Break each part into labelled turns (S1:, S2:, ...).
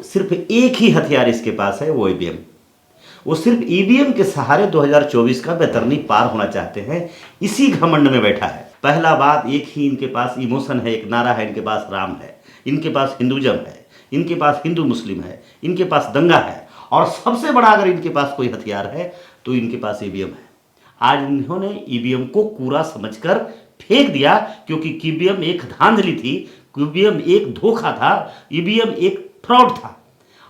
S1: सिर्फ एक ही हथियार इसके पास है, वो ईवीएम। वो सिर्फ ईवीएम के सहारे 2024 का बेतरनी पार होना चाहते हैं, इसी घमंड में बैठा है। पहला बात, एक ही इनके पास इमोशन है, एक नारा है, इनके पास राम है, इनके पास हिंदुज़म है, इनके पास हिंदू मुस्लिम है, इनके पास दंगा है, और सबसे बड़ा अगर इनके पास कोई हथियार है तो इनके पास ईवीएम है। आज इन्होंने ईवीएम को कूड़ा समझकर फेंक दिया, क्योंकि ईवीएम एक धांधली थी, ईवीएम एक धोखा था, ईवीएम एक फ्रॉड था,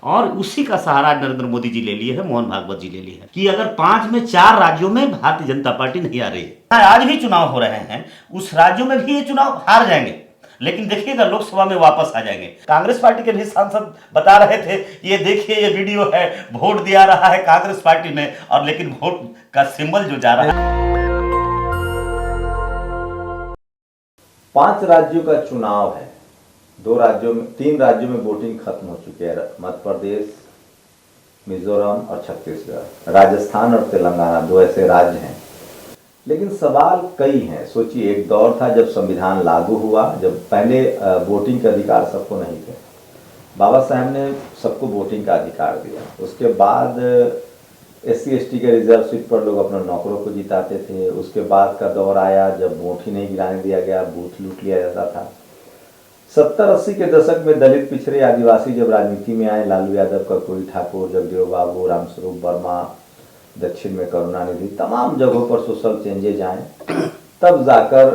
S1: और उसी का सहारा नरेंद्र मोदी जी ले लिए है, मोहन भागवत जी ले लिए हैं कि अगर 5 में 4 राज्यों में भारतीय जनता पार्टी नहीं आ रही है, आज भी चुनाव हो रहे हैं, उस राज्यों में भी ये चुनाव हार जाएंगे, लेकिन देखिएगा लोकसभा में वापस आ जाएंगे। कांग्रेस पार्टी के भी सांसद बता रहे थे, ये देखिए ये वीडियो है, वोट दिया रहा है कांग्रेस पार्टी ने, और लेकिन वोट का सिंबल जो जा रहा है।
S2: 5 राज्यों का चुनाव है, 3 राज्यों में वोटिंग खत्म हो चुकी है, मध्य प्रदेश, मिजोरम और छत्तीसगढ़। राजस्थान और तेलंगाना 2 ऐसे राज्य हैं, लेकिन सवाल कई हैं। सोचिए, एक दौर था जब संविधान लागू हुआ, जब पहले वोटिंग के अधिकार सबको नहीं थे, बाबा साहब ने सबको वोटिंग का अधिकार दिया। उसके बाद SC/ST के रिजर्व सीट पर लोग अपने नौकरों को जिताते थे। उसके बाद का दौर आया जब वोट ही नहीं गिराने दिया गया, बूथ लूट लिया जाता था। 70-80 के दशक में दलित, पिछड़े, आदिवासी जब राजनीति में आए, लालू यादव, कर्पूरी ठाकुर, जगदेव बाबू, रामस्वरूप वर्मा, दक्षिण में करुणानिधि, तमाम जगहों पर सोशल चेंजेज आए, तब जाकर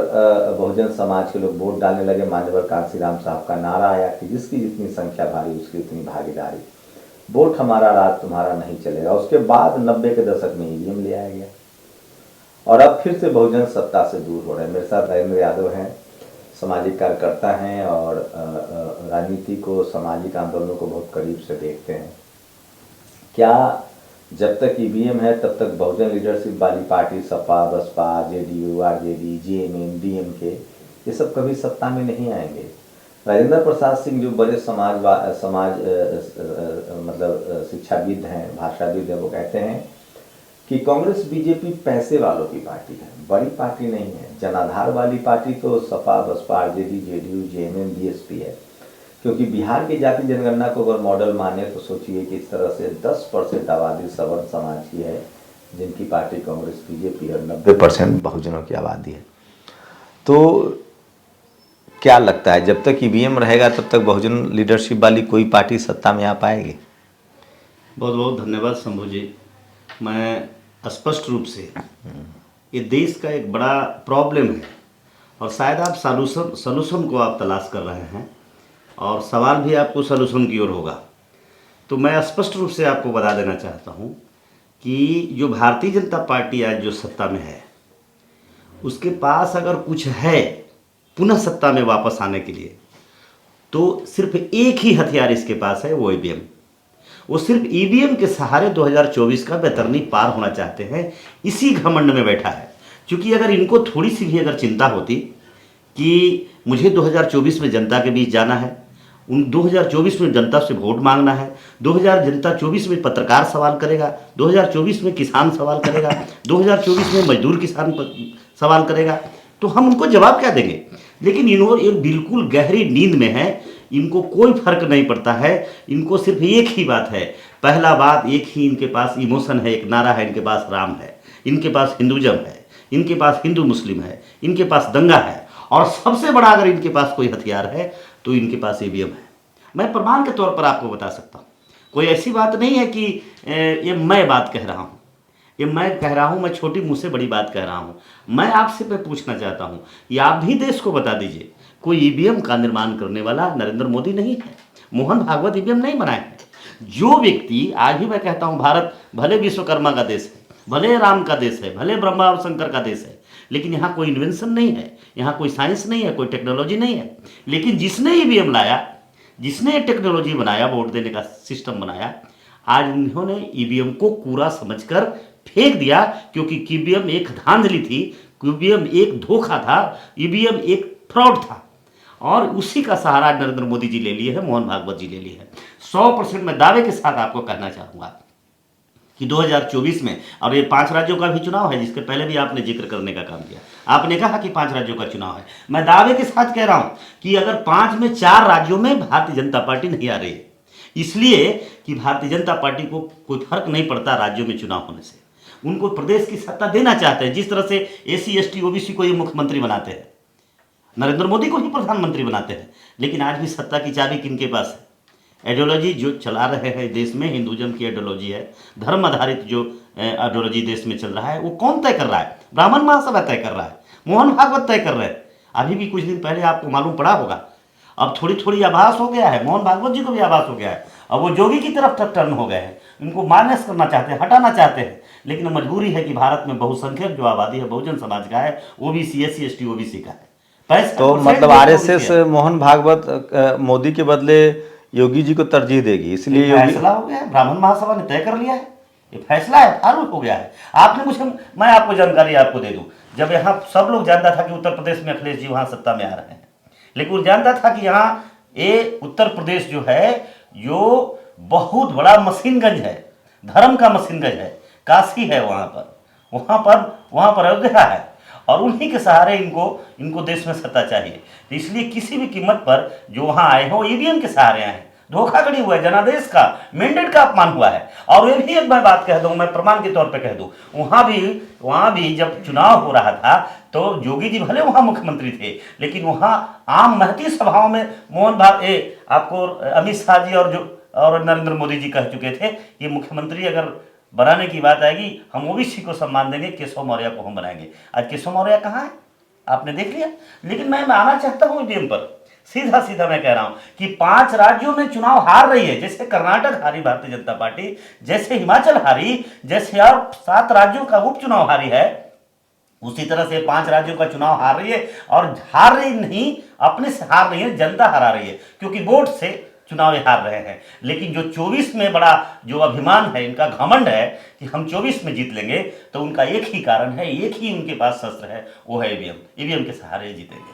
S2: बहुजन समाज के लोग वोट डालने लगे। मान्यवर कांशीराम साहब का नारा आया कि जिसकी जितनी संख्या भारी उसकी उतनी भागीदारी, वोट हमारा राज तुम्हारा नहीं चलेगा। उसके बाद 90 के दशक में ईवीएम ले आया गया, और अब फिर से बहुजन सत्ता से दूर हो रहे हैं। मेरे साथ राजेंद्र यादव हैं, सामाजिक कार्यकर्ता हैं और राजनीति को, सामाजिक आंदोलनों को बहुत करीब से देखते हैं। क्या जब तक ईवीएम है तब तक बहुजन लीडरशिप वाली party, Sapa, Baspa, JDU, RJD, JMM, DMK, ये सब कभी सत्ता में नहीं आएंगे? राजेंद्र प्रसाद सिंह जो बड़े मतलब शिक्षाविद हैं, भाषाविद हैं, वो कहते हैं कि कांग्रेस बीजेपी पैसे वालों की पार्टी है, बड़ी पार्टी नहीं है। जनाधार वाली पार्टी तो Sapa, Baspa, RJD, JDU, JMM, BSP है। क्योंकि बिहार की जाति जनगणना को अगर मॉडल माने तो सोचिए कि इस तरह से 10% आबादी सवर्ण समाज की है, जिनकी पार्टी कांग्रेस बीजेपी, और 90% बहुजनों की आबादी है। तो क्या लगता है, जब तक ईवीएम रहेगा तब तक बहुजन लीडरशिप वाली कोई पार्टी सत्ता में आ पाएगी?
S1: बहुत बहुत धन्यवाद शंभू जी। मैं स्पष्ट रूप से, ये देश का एक बड़ा प्रॉब्लम है, और शायद आप सलूशन को आप तलाश कर रहे हैं, और सवाल भी आपको सलूशन की ओर होगा। तो मैं स्पष्ट रूप से आपको बता देना चाहता हूँ कि जो भारतीय जनता पार्टी आज जो सत्ता में है, उसके पास अगर कुछ है पुनः सत्ता में वापस आने के लिए, तो सिर्फ एक ही हथियार इसके पास है, वो ईवीएम। वो सिर्फ ईवीएम के सहारे 2024 का बेतरनी पार होना चाहते हैं, इसी घमंड में बैठा है। क्योंकि अगर इनको थोड़ी सी भी अगर चिंता होती कि मुझे 2024 में जनता के बीच जाना है, उन 2024 में जनता से वोट मांगना है, 2024 में पत्रकार सवाल करेगा, 2024 में किसान सवाल करेगा, 2024 में मजदूर किसान सवाल करेगा, तो हम उनको जवाब क्या देंगे? लेकिन इन्होंने एक बिल्कुल गहरी नींद में है, इनको कोई फर्क नहीं पड़ता है। इनको सिर्फ एक ही बात है, पहला बात, एक ही इनके पास इमोशन है, एक नारा है, इनके पास राम है, इनके पास हिंदुज़म है, इनके पास हिंदू मुस्लिम है, इनके पास दंगा है, और सबसे बड़ा अगर इनके पास कोई हथियार है तो इनके पास ईवीएम है। मैं प्रमाण के तौर पर आपको बता सकता हूँ। कोई ऐसी बात नहीं है कि ये मैं बात कह रहा हूँ, ये मैं कह रहा हूँ, मैं छोटी मुँह से बड़ी बात कह रहा हूँ। मैं आपसे पूछना चाहता हूँ कि आप भी देश को बता दीजिए, कोई ईवीएम का निर्माण करने वाला नरेंद्र मोदी नहीं है, मोहन भागवत ईवीएम नहीं बनाए हैं। जो व्यक्ति, आज भी मैं कहता हूँ, भारत भले विश्वकर्मा का देश है, भले राम का देश है, भले ब्रह्मा और शंकर का देश है, लेकिन यहाँ कोई इन्वेंशन नहीं है, यहाँ कोई साइंस नहीं है, कोई टेक्नोलॉजी नहीं है। लेकिन जिसने ईवीएम लाया, जिसने टेक्नोलॉजी बनाया, वोट देने का सिस्टम बनाया, आज उन्होंने ईवीएम को कूड़ा समझकर फेंक दिया, क्योंकि ईवीएम एक धांधली थी, ईवीएम एक धोखा था, ईवीएम एक फ्रॉड था, और उसी का सहारा नरेंद्र मोदी जी ले लिए है, मोहन भागवत जी ले लिए है। 100% मैं दावे के साथ आपको कहना चाहूँगा कि 2024 में, और ये 5 राज्यों का भी चुनाव है, जिसके पहले भी आपने जिक्र करने का काम किया, आपने कहा कि 5 राज्यों का चुनाव है। मैं दावे के साथ कह रहा हूं कि अगर 5 में 4 राज्यों में भारतीय जनता पार्टी नहीं आ रही है, इसलिए कि भारतीय जनता पार्टी को कोई फर्क नहीं पड़ता राज्यों में चुनाव होने से। उनको प्रदेश की सत्ता देना चाहते हैं, जिस तरह से एसी एसटी ओबीसी को ये मुख्यमंत्री बनाते हैं, नरेंद्र मोदी को ही प्रधानमंत्री बनाते हैं। लेकिन आज भी सत्ता की चाबी किनके पास है? आइडियोलॉजी जो चला रहे हैं देश में, हिंदुज्म की आइडियोलॉजी है, धर्म आधारित जो आइडियोलॉजी देश में चल रहा है, वो कौन तय कर रहा है? ब्राह्मण महासभा तय कर रहा है, मोहन भागवत तय कर रहे हैं। अभी भी कुछ दिन पहले आपको मालूम पड़ा होगा, अब थोड़ी थोड़ी आभास हो गया है, मोहन भागवत जी को भी आभास हो गया है, अब वो जोगी की तरफ टर्न हो गए हैं, इनको माइनस करना चाहते हैं, हटाना चाहते हैं। लेकिन मजबूरी है कि भारत में बहुसंख्यक जो आबादी है बहुजन समाज का है, ओबीसी एससी एसटी ओबीसी का है।
S2: तो मतलब आरएसएस मोहन भागवत मोदी के बदले योगी जी को तरजीह देगी, इसलिए योगी
S1: फैसला हो गया है, ब्राह्मण महासभा ने तय कर लिया है, ये फैसला है, फारूक हो गया है। आपने मुझे, मैं आपको जानकारी आपको दे दूं, जब यहाँ सब लोग जानता था कि उत्तर प्रदेश में अखिलेश जी वहां सत्ता में आ रहे हैं, लेकिन वो जानता था कि यहाँ ये उत्तर प्रदेश जो है जो बहुत बड़ा मशीनगंज है, धर्म का मशीनगंज है, काशी है वहाँ पर अयोध्या है, और उन्हीं के सहारे इनको देश में सत्ता चाहिए। तो इसलिए किसी भी कीमत पर जो वहाँ आए हैं वो ईवीएम के सहारे आए हैं। धोखाधड़ी हुआ है, जनादेश का मैंडेट का अपमान हुआ है। और ये भी एक मैं बात कह दूं, मैं प्रमाण के तौर पे कह दूं, वहाँ भी जब चुनाव हो रहा था तो योगी जी भले वहाँ मुख्यमंत्री थे, लेकिन वहाँ आम महती सभाओं में आपको अमित शाह जी और नरेंद्र मोदी जी कह चुके थे कि मुख्यमंत्री अगर बनाने की बात आएगी हम ओबीसी को सम्मान देंगे, केशव मौर्य को हम बनाएंगे। आज केशव मौर्य कहाँ है आपने देख लिया। लेकिन मैं आना चाहता हूँ ईवीएम पर, सीधा सीधा मैं कह रहा हूं कि 5 राज्यों में चुनाव हार रही है, जैसे कर्नाटक हारी भारतीय जनता पार्टी, जैसे हिमाचल हारी, जैसे और 7 राज्यों का उपचुनाव हारी है, उसी तरह से 5 राज्यों का चुनाव हार रही है। और हार रही नहीं, अपने से हार रही है, जनता हरा रही है, क्योंकि वोट से चुनाव हार रहे हैं। लेकिन जो 24 में बड़ा जो अभिमान है, इनका घमंड है कि हम 24 में जीत लेंगे, तो उनका एक ही कारण है, एक ही उनके पास शस्त्र है, वो है ईवीएम। ईवीएम के सहारे जीतेंगे।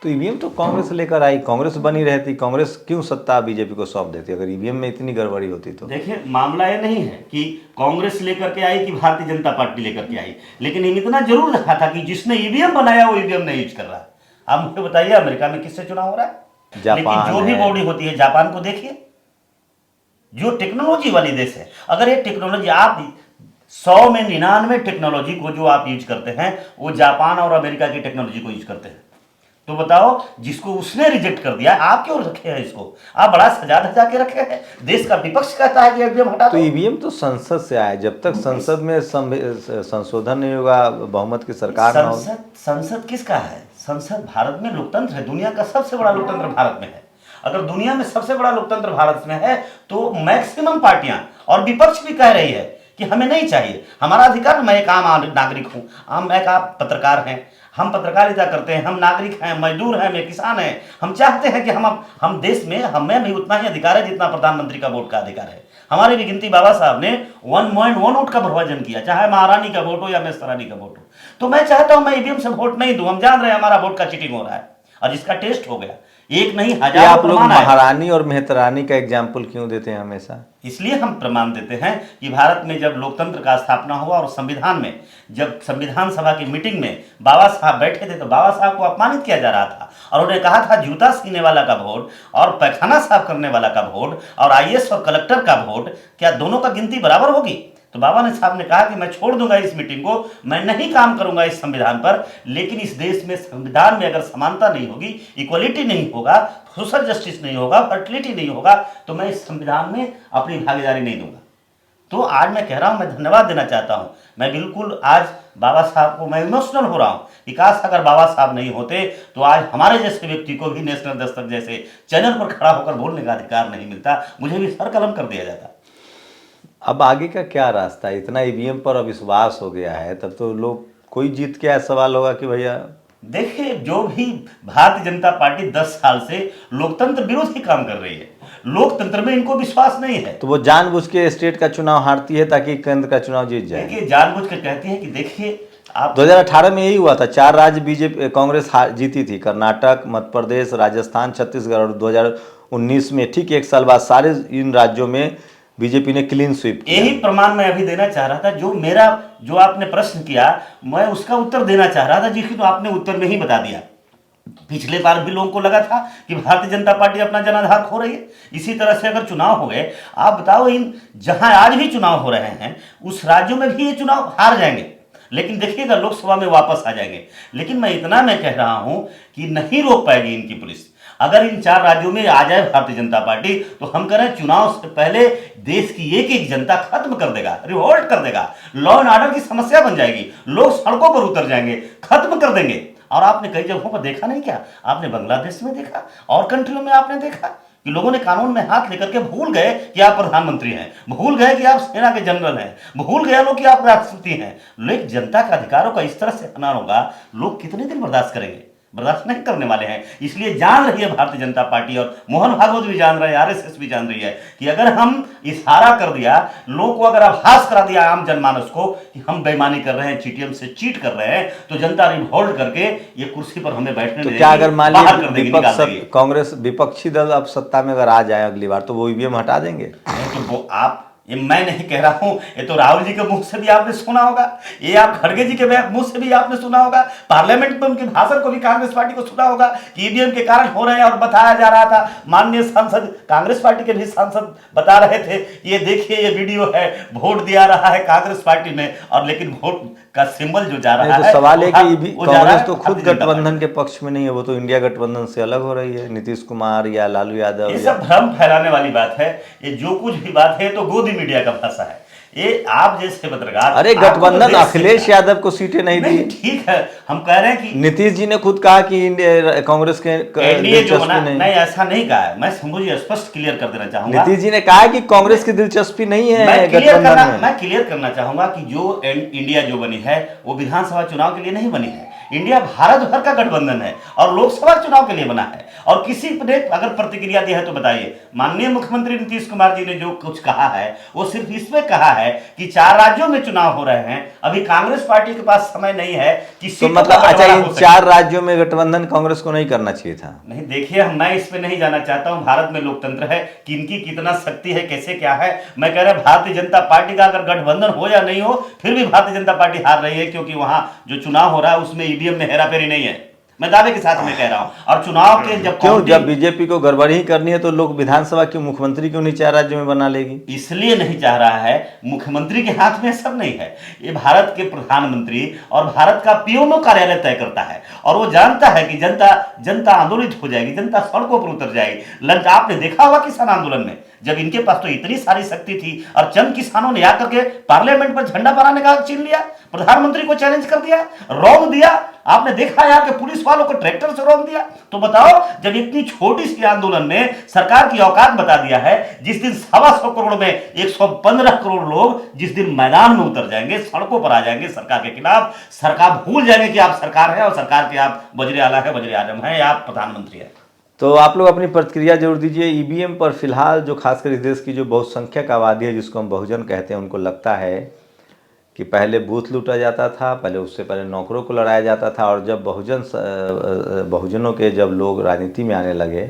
S2: तो ईवीएम तो कांग्रेस लेकर आई, कांग्रेस बनी रहती, कांग्रेस क्यों सत्ता बीजेपी को सौंप देती अगर ईवीएम में इतनी गड़बड़ी होती तो?
S1: देखिए, मामला ये नहीं है कि कांग्रेस लेकर के आई कि भारतीय जनता पार्टी लेकर के आई, लेकिन इतना जरूर रखा था कि जिसने ईवीएम बनाया वो ईवीएम नहीं यूज कर रहा है। आप मुझे बताइए अमेरिका में किससे चुनाव हो रहा है? लेकिन जो भी बॉडी होती है, जापान को देखिए, जो टेक्नोलॉजी वाली देश है, अगर ये टेक्नोलॉजी आप 100 में 99 टेक्नोलॉजी को जो आप यूज करते हैं वो जापान और अमेरिका की टेक्नोलॉजी को यूज करते हैं, तो बताओ जिसको उसने रिजेक्ट कर दिया, आप क्यों रखे हैं इसको? आप बड़ा सजा धजा के रखे हैं। देश का विपक्ष कहता है कि ईवीएम हटा दो।
S2: तो ईवीएम तो संसद से आया, जब तक संसद में संशोधन नहीं होगा, बहुमत की सरकार ना हो।
S1: संसद किसका है? संसद भारत में लोकतंत्र है, दुनिया का सबसे बड़ा लोकतंत्र भारत में है। अगर दुनिया में सबसे बड़ा लोकतंत्र भारत में है तो मैक्सिमम पार्टियां और विपक्ष भी कह रही है कि हमें नहीं चाहिए, हमारा अधिकार, मैं एक आम नागरिक हूं, मैं एक आप पत्रकार हैं, हम पत्रकारिता करते हैं, हम नागरिक हैं, मजदूर हैं, मैं किसान हैं, हम चाहते हैं कि हम देश में हमें भी उतना ही अधिकार है जितना प्रधानमंत्री का वोट का अधिकार है। हमारी भी गिनती बाबा साहब ने 1.1 वोट का विभाजन किया, चाहे महारानी का वोट हो या मेस्तरानी का वोट हो। तो मैं चाहता हूं मैं ईवीएम से वोट नहीं दूं, हम जान रहे हैं हमारा वोट का चीटिंग हो रहा है, और जिसका टेस्ट हो गया, एक नहीं हजार
S2: आप लोग महारानी और मेहतरानी का एग्जाम्पल क्यों देते हैं हमेशा?
S1: इसलिए हम प्रमाण देते हैं कि भारत में जब लोकतंत्र का स्थापना हुआ और संविधान में जब संविधान सभा की मीटिंग में बाबा साहब बैठे थे तो बाबा साहब को अपमानित किया जा रहा था, और उन्हें कहा था जूता सीने वाला का वोट और पैखाना साफ करने वाला का वोट और आईएएस और कलेक्टर का वोट, क्या दोनों का गिनती बराबर होगी? तो बाबा साहब ने कहा कि मैं छोड़ दूंगा इस मीटिंग को, मैं नहीं काम करूंगा इस संविधान पर, लेकिन इस देश में संविधान में अगर समानता नहीं होगी, इक्वलिटी नहीं होगा, सोशल जस्टिस नहीं होगा, फर्टिलिटी नहीं होगा, तो मैं इस संविधान में अपनी भागीदारी नहीं दूंगा। तो आज मैं कह रहा हूं, मैं धन्यवाद देना चाहता हूं, मैं बिल्कुल आज बाबा साहब को मैं इमोशनल हो रहा हूं कि काश अगर बाबा साहब नहीं होते तो आज हमारे जैसे व्यक्ति को भी नेशनल दस्तक जैसे चैनल पर खड़ा होकर बोलने का अधिकार नहीं मिलता, मुझे भी सर कलम कर दिया जाता।
S2: अब आगे का क्या रास्ता है? इतना ईवीएम पर अविश्वास हो गया है, तब तो लोग कोई जीत के सवाल होगा कि भैया
S1: देखिए, जो भी भारतीय जनता पार्टी 10 साल से लोकतंत्र विरोधी काम कर रही है, लोकतंत्र में इनको विश्वास नहीं है,
S2: तो वो जानबूझ के स्टेट का चुनाव हारती है ताकि केंद्र का चुनाव जीत जाए।
S1: देखिए, जानबूझ के कहती है कि देखिए आप
S2: 2018 में यही हुआ था, 4 राज्य बीजेपी कांग्रेस जीती थी, कर्नाटक, मध्य प्रदेश, राजस्थान, छत्तीसगढ़, और 2019 में ठीक 1 साल बाद सारे इन राज्यों में बीजेपी ने क्लीन स्वीप किया।
S1: यही प्रमाण मैं अभी देना चाह रहा था, जो आपने प्रश्न किया मैं उसका उत्तर देना चाह रहा था, जिसकी तो आपने उत्तर में ही बता दिया। पिछले बार भी लोगों को लगा था कि भारतीय जनता पार्टी अपना जनाधार खो रही है। इसी तरह से अगर चुनाव हो गए, आप बताओ, इन जहां आज भी चुनाव हो रहे हैं उस राज्यों में भी ये चुनाव हार जाएंगे, लेकिन देखिएगा लोकसभा में वापस आ जाएंगे। लेकिन मैं कह रहा हूं कि नहीं रोक पाएगी इनकी पुलिस। अगर इन 4 राज्यों में आ जाए भारतीय जनता पार्टी, तो हम कह रहे हैं चुनाव से पहले देश की एक एक जनता खत्म कर देगा, रिवोल्ट कर देगा, लॉ एंड ऑर्डर की समस्या बन जाएगी, लोग सड़कों पर उतर जाएंगे, खत्म कर देंगे। और आपने कई जगहों पर देखा नहीं क्या? आपने बांग्लादेश में देखा और कंट्रियों में आपने देखा कि लोगों ने कानून में हाथ लेकर के भूल गए कि आप प्रधानमंत्री हैं, भूल गए कि आप सेना के जनरल हैं, भूल गए लोग कि आप राष्ट्रपति हैं। लेकिन जनता के अधिकारों का इस तरह से हनन होगा, लोग कितने दिन बर्दाश्त करेंगे? बर्दाश्त नहीं करने वाले हैं। इसलिए जान रही है भारतीय जनता पार्टी, और मोहन भागवत भी जान रहे हैं, आरएसएस भी जान रही है कि अगर हम इशारा कर दिया, लोग को अगर आभास करा दिया आम जनमानस को कि हम बेईमानी कर रहे हैं, चीटीएम से चीट कर रहे हैं, तो जनता रिवोल्ट करके ये कुर्सी पर हमें बैठने
S2: तो क्या अगर मान
S1: बाहर कर देगी, निकाल देगी।
S2: कांग्रेस विपक्षी दल अब सत्ता में अगर आ जाए अगली बार, तो वो ईवीएम हटा देंगे?
S1: तो वो आप, ये मैं नहीं कह रहा हूं, ये तो राहुल जी के मुंह से भी आपने सुना होगा, ये आप खड़गे जी के मुंह से भी आपने सुना होगा, पार्लियामेंट में उनके भाषण को भी कांग्रेस पार्टी को सुना होगा कि ईवीएम के कारण हो रहे हैं। और बताया जा रहा था, माननीय सांसद, कांग्रेस पार्टी के भी सांसद बता रहे थे, ये देखिए ये वीडियो है, वोट दिया रहा है कांग्रेस पार्टी में, और लेकिन वोट का सिंबल जो जा रहा है,
S2: तो सवाल है कि कांग्रेस तो खुद गठबंधन के पक्ष में नहीं है, वो तो इंडिया गठबंधन से अलग हो रही है, नीतीश कुमार या लालू यादव।
S1: ये सब भ्रम फैलाने वाली बात है। ये जो कुछ भी बात है तो गोदी मीडिया का भाषा है। ये आप जैसे पत्रकार,
S2: अरे गठबंधन अखिलेश यादव को सीटें नहीं दी,
S1: ठीक है, हम कह रहे हैं कि
S2: नीतीश जी ने खुद कहा कि कांग्रेस के
S1: एनडीए जो बना, नहीं ऐसा नहीं कहा है। मैं समझ स्पष्ट क्लियर कर देना चाहूंगा,
S2: नीतीश जी ने कहा कि कांग्रेस की दिलचस्पी नहीं है
S1: मैं
S2: गठबंधन
S1: क्लियर करना चाहूंगा कि जो इंडिया जो बनी है वो विधानसभा चुनाव के लिए नहीं बनी है। इंडिया भारत भर का गठबंधन है और लोकसभा चुनाव के लिए बना है। और किसी ने अगर प्रतिक्रिया दी है तो बताइए। माननीय मुख्यमंत्री नीतीश कुमार जी ने जो कुछ कहा है वो सिर्फ इसमें कहा है कि 4 राज्यों में चुनाव हो रहे हैं, अभी कांग्रेस पार्टी के पास समय नहीं है कि
S2: तो मतलब अच्छा, इन 4 राज्यों में गठबंधन कांग्रेस को नहीं करना चाहिए था?
S1: नहीं, देखिए, मैं इस पे नहीं जाना चाहता हूं। भारत में लोकतंत्र है कि इनकी कितना शक्ति है, कैसे क्या है। मैं कह रहा हूं भारतीय जनता पार्टी का अगर गठबंधन हो या नहीं हो, फिर भी भारतीय जनता पार्टी हार रही है, क्योंकि वहां जो चुनाव हो रहा है उसमें ईवीएम में हेराफेरी नहीं है। मैं दावे के साथ में कह रहा हूं। और चुनाव के
S2: जब बीजेपी को गड़बड़ी ही करनी है तो लोग विधानसभा की मुख्यमंत्री क्यों नहीं 4 राज्यों में बना लेगी?
S1: इसलिए नहीं चाह रहा है, मुख्यमंत्री के हाथ में सब नहीं है। ये भारत के प्रधानमंत्री और भारत का पीएमओ कार्यालय तय करता है, और वो जानता है कि जनता आंदोलित हो जाएगी, जनता सड़कों पर उतर जाएगी। आपने देखा होगा किसान आंदोलन में, जब इनके पास तो इतनी सारी शक्ति थी और चंद किसानों ने आकर के पार्लियामेंट पर झंडा फहराने का छीन लिया, प्रधानमंत्री को चैलेंज कर दिया, रौंद दिया। आपने देखा यहाँ के पुलिस वालों को ट्रैक्टर से रौंद दिया। तो बताओ, जब इतनी छोटी सी आंदोलन में सरकार की औकात बता दिया है, जिस दिन 125 करोड़ में 115 करोड़ लोग जिस दिन मैदान में उतर जाएंगे, सड़कों पर आ जाएंगे सरकार के खिलाफ, सरकार भूल जाएंगे कि आप सरकार है और सरकार के आप वज़ीर आला है, वज़ीर आज़म है, आप प्रधानमंत्री है।
S2: तो आप लोग अपनी प्रतिक्रिया जरूर दीजिए। ईवीएम पर फिलहाल जो खासकर इस देश की जो बहुसंख्यक आबादी है, जिसको हम बहुजन कहते हैं, उनको लगता है कि पहले बूथ लूटा जाता था, पहले उससे पहले नौकरों को लड़ाया जाता था, और जब बहुजनों के जब लोग राजनीति में आने लगे,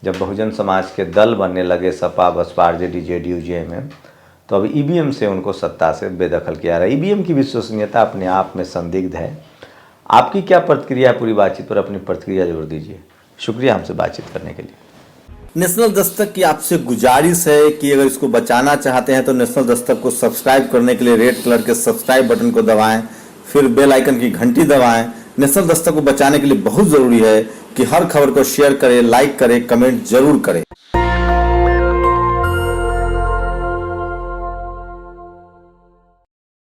S2: जब बहुजन समाज के दल बनने लगे, Sapa Baspa RJD JDU JMM, तो अब ईवीएम से उनको सत्ता से बेदखल किया रहा है। ईवीएम की विश्वसनीयता अपने आप में संदिग्ध है। आपकी क्या प्रतिक्रिया है पूरी बातचीत पर? अपनी प्रतिक्रिया जरूर दीजिए। शुक्रिया हमसे बातचीत करने के लिए। नेशनल दस्तक की आपसे गुजारिश है कि अगर इसको बचाना चाहते हैं तो नेशनल दस्तक को सब्सक्राइब करने के लिए रेड कलर के सब्सक्राइब बटन को दबाएं, फिर बेल आइकन की घंटी दबाएं। नेशनल दस्तक को बचाने के लिए बहुत जरूरी है कि हर खबर को शेयर करें, लाइक करें, कमेंट जरूर करें।